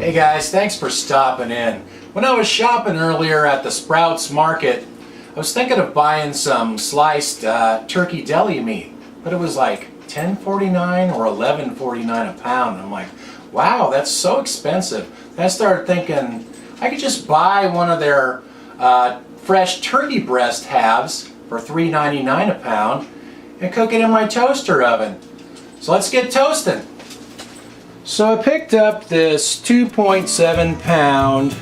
Hey guys, thanks for stopping in. When I was shopping earlier at the Sprouts Market, I was thinking of buying some sliced turkey deli meat, but it was like $10.49 or $11.49 a pound. I'm like, wow, that's so expensive. And I started thinking I could just buy one of their fresh turkey breast halves for $3.99 a pound and cook it in my toaster oven. So let's get toasting. So I picked up this 2.7 pound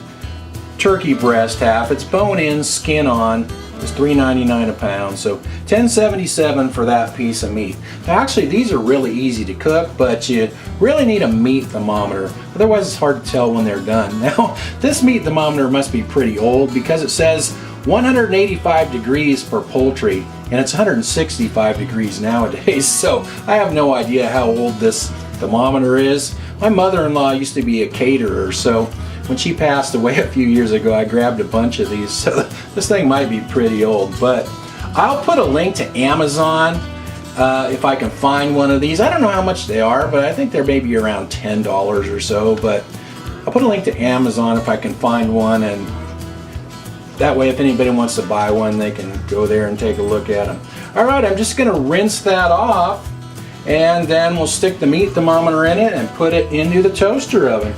turkey breast half. It's bone in, skin on. It's $3.99 a pound, so $10.77 for that piece of meat. Now actually these are really easy to cook, but you really need a meat thermometer. Otherwise it's hard to tell when they're done. Now this meat thermometer must be pretty old because it says 185 degrees for poultry and it's 165 degrees nowadays, so I have no idea how old this thermometer is. My mother-in-law used to be a caterer, so when she passed away a few years ago I grabbed a bunch of these, so this thing might be pretty old. But I'll put a link to Amazon if I can find one of these. I don't know how much they are, but I think they're maybe around $10 or so, but I'll put a link to Amazon if I can find one, and that way if anybody wants to buy one they can go there and take a look at them. Alright, I'm just going to rinse that off, and then we'll stick the meat thermometer in it and put it into the toaster oven.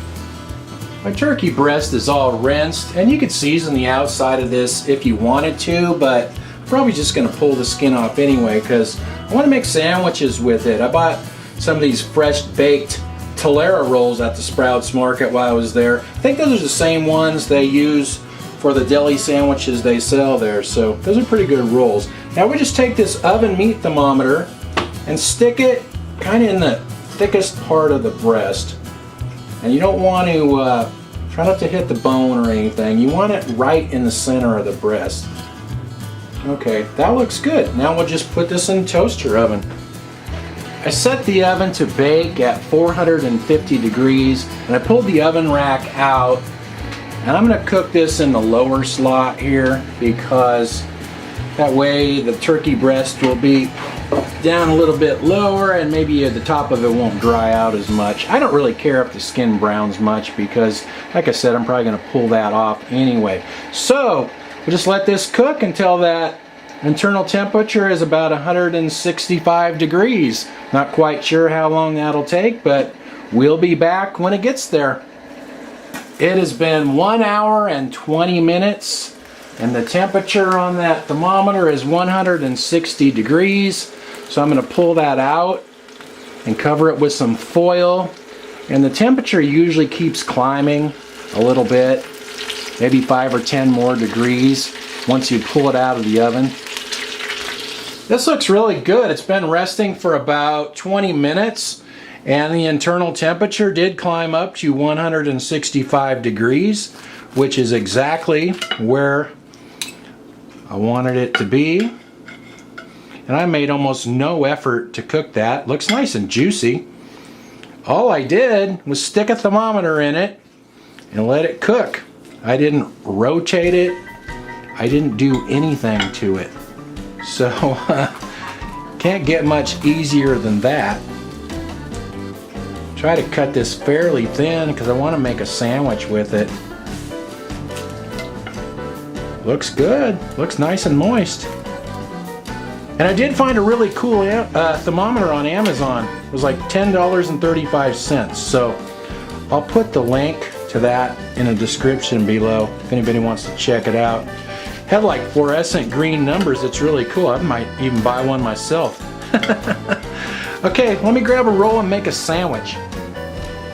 My turkey breast is all rinsed, and you could season the outside of this if you wanted to, but I'm probably just going to pull the skin off anyway because I want to make sandwiches with it. I bought some of these fresh baked Tolera rolls at the Sprouts Market while I was there. I think those are the same ones they use for the deli sandwiches they sell there, so those are pretty good rolls. Now we just take this oven meat thermometer and stick it kind of in the thickest part of the breast. And you don't want to, try not to hit the bone or anything. You want it right in the center of the breast. Okay, that looks good. Now we'll just put this in the toaster oven. I set the oven to bake at 450 degrees, and I pulled the oven rack out. And I'm going to cook this in the lower slot here because that way the turkey breast will be down a little bit lower and maybe the top of it won't dry out as much. I don't really care if the skin browns much because, like I said, I'm probably going to pull that off anyway. So we'll just let this cook until that internal temperature is about 165 degrees. Not quite sure how long that'll take, but we'll be back when it gets there. It has been 1 hour and 20 minutes and the temperature on that thermometer is 160 degrees. So I'm going to pull that out and cover it with some foil. And the temperature usually keeps climbing a little bit, maybe 5 or 10 more degrees once you pull it out of the oven. This looks really good. It's been resting for about 20 minutes. And the internal temperature did climb up to 165 degrees, which is exactly where I wanted it to be. And I made almost no effort to cook that. Looks nice and juicy. All I did was stick a thermometer in it and let it cook. I didn't rotate it. I didn't do anything to it. So can't get much easier than that. Try to cut this fairly thin because I want to make a sandwich with it. Looks good. Looks nice and moist. And I did find a really cool thermometer on Amazon. It was like $10.35. So I'll put the link to that in the description below if anybody wants to check it out. Had like fluorescent green numbers. It's really cool. I might even buy one myself. Okay, let me grab a roll and make a sandwich.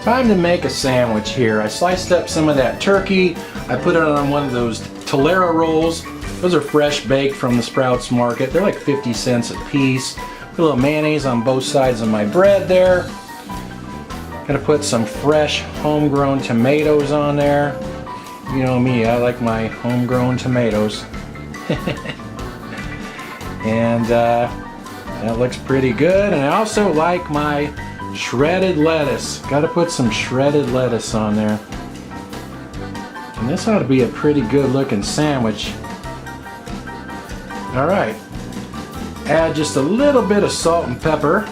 Time to make a sandwich here. I sliced up some of that turkey. I put it on one of those Tolera rolls. Those are fresh baked from the Sprouts Market. They're like 50 cents a piece. Put a little mayonnaise on both sides of my bread there. Gonna put some fresh homegrown tomatoes on there. You know me, I like my homegrown tomatoes. And that looks pretty good. And I also like my shredded lettuce. Gotta put some shredded lettuce on there. And this ought to be a pretty good looking sandwich. Alright. Add just a little bit of salt and pepper.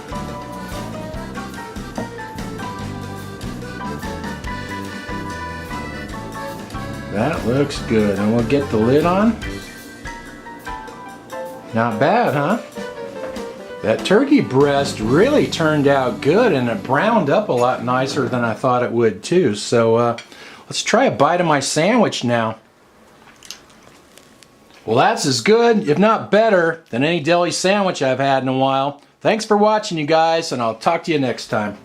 That looks good. And we'll get the lid on. Not bad, huh? That turkey breast really turned out good, and it browned up a lot nicer than I thought it would too. So let's try a bite of my sandwich now. Well, that's as good, if not better, than any deli sandwich I've had in a while. Thanks for watching, you guys, and I'll talk to you next time.